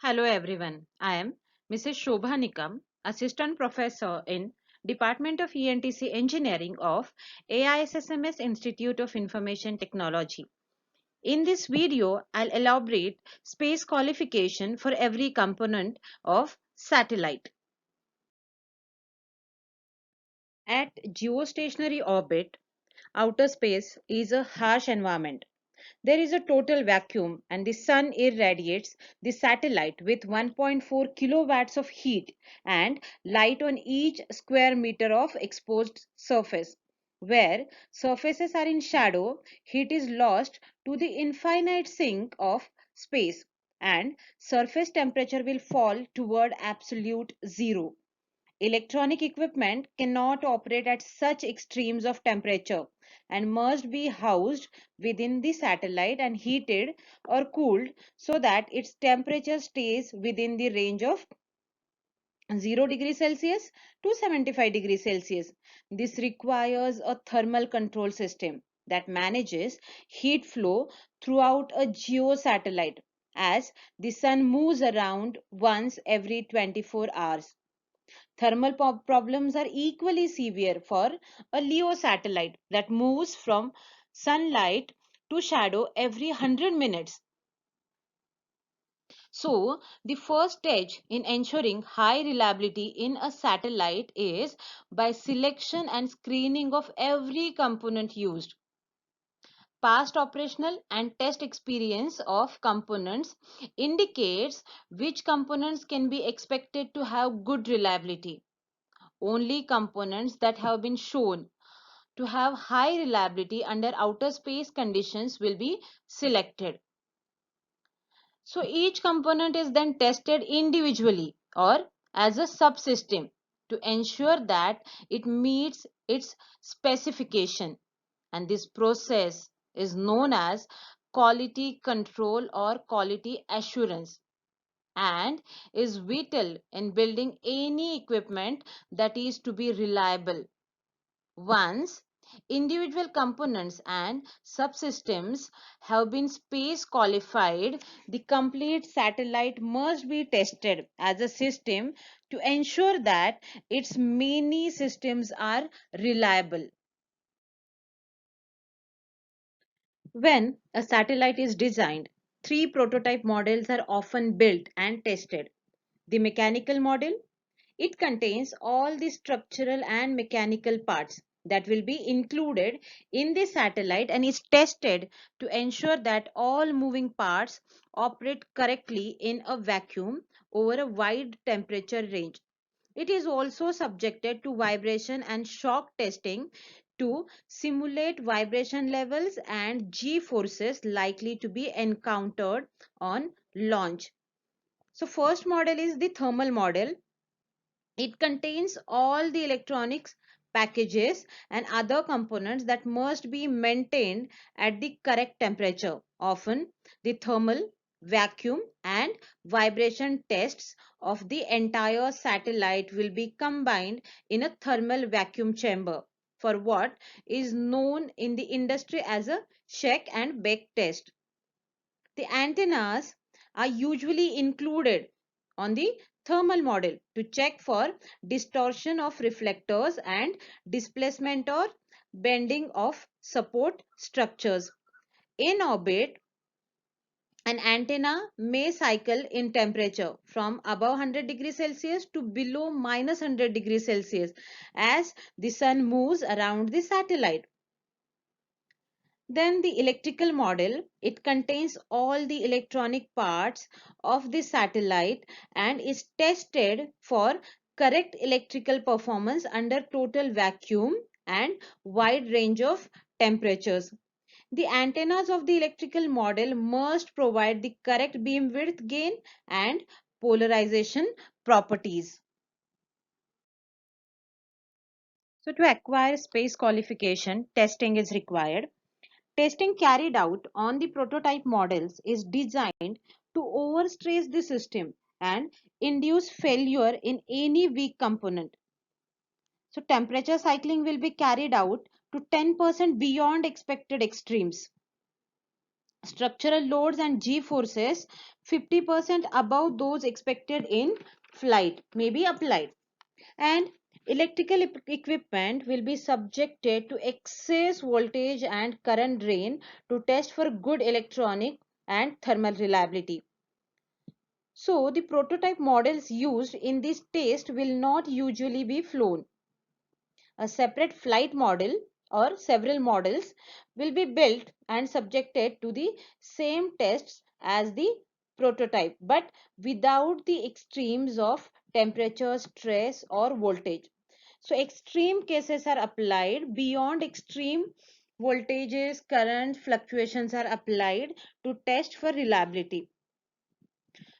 Hello everyone. I am Mrs. Shobha Nikam, Assistant Professor in Department of E&TC Engineering of AISSMS Institute of Information Technology. In this video, I'll elaborate space qualification for every component of satellite. At geostationary orbit, outer space is a harsh environment. There is a total vacuum and the sun irradiates the satellite with 1.4 kilowatts of heat and light on each square meter of exposed surface. Where surfaces are in shadow, heat is lost to the infinite sink of space and surface temperature will fall toward absolute zero. Electronic equipment cannot operate at such extremes of temperature and must be housed within the satellite and heated or cooled so that its temperature stays within the range of 0 degrees Celsius to 75 degrees Celsius. This requires a thermal control system that manages heat flow throughout a geosatellite as the sun moves around once every 24 hours. Thermal problems are equally severe for a LEO satellite that moves from sunlight to shadow every 100 minutes. So, the first stage in ensuring high reliability in a satellite is by selection and screening of every component used. Past operational and test experience of components indicates which components can be expected to have good reliability. Only components that have been shown to have high reliability under outer space conditions will be selected. So each component is then tested individually or as a subsystem to ensure that it meets its specification, and this process is known as quality control or quality assurance and is vital in building any equipment that is to be reliable. Once individual components and subsystems have been space qualified, the complete satellite must be tested as a system to ensure that its many systems are reliable. When a satellite is designed, three prototype models are often built and tested. The mechanical model, it contains all the structural and mechanical parts that will be included in the satellite and is tested to ensure that all moving parts operate correctly in a vacuum over a wide temperature range. It is also subjected to vibration and shock testing to simulate vibration levels and G forces likely to be encountered on launch. So first model is the thermal model. It contains all the electronics packages and other components that must be maintained at the correct temperature. Often, the thermal, vacuum, and vibration tests of the entire satellite will be combined in a thermal vacuum chamber for what is known in the industry as a check and bake test. The antennas are usually included on the thermal model to check for distortion of reflectors and displacement or bending of support structures. In orbit, an antenna may cycle in temperature from above 100 degrees Celsius to below minus 100 degrees Celsius as the sun moves around the satellite. Then the electrical model, it contains all the electronic parts of the satellite and is tested for correct electrical performance under total vacuum and wide range of temperatures. The antennas of the electrical model must provide the correct beam width gain and polarization properties. So to acquire space qualification, testing is required. Testing carried out on the prototype models is designed to overstress the system and induce failure in any weak component. So temperature cycling will be carried out to 10% beyond expected extremes. structural loads and G forces 50% above those expected in flight may be applied, and electrical equipment will be subjected to excess voltage and current drain to test for good electronic and thermal reliability. So the prototype models used in this test will not usually be flown. A separate flight model or several models will be built and subjected to the same tests as the prototype, but without the extremes of temperature, stress or voltage. So extreme cases are applied. Beyond extreme voltages, current fluctuations are applied to test for reliability.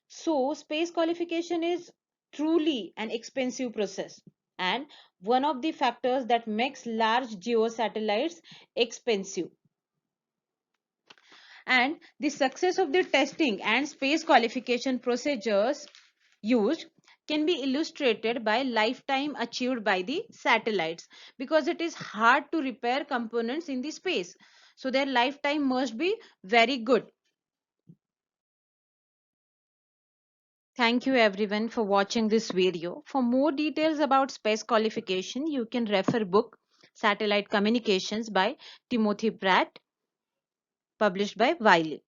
So space qualification is truly an expensive process, and one of the factors that makes large geo satellites expensive. And the success of the testing and space qualification procedures used can be illustrated by lifetime achieved by the satellites, because it is hard to repair components in the space, so their lifetime must be very good. Thank you everyone for watching this video. For more details about space qualification, you can refer book Satellite Communications by Timothy Pratt, published by Wiley.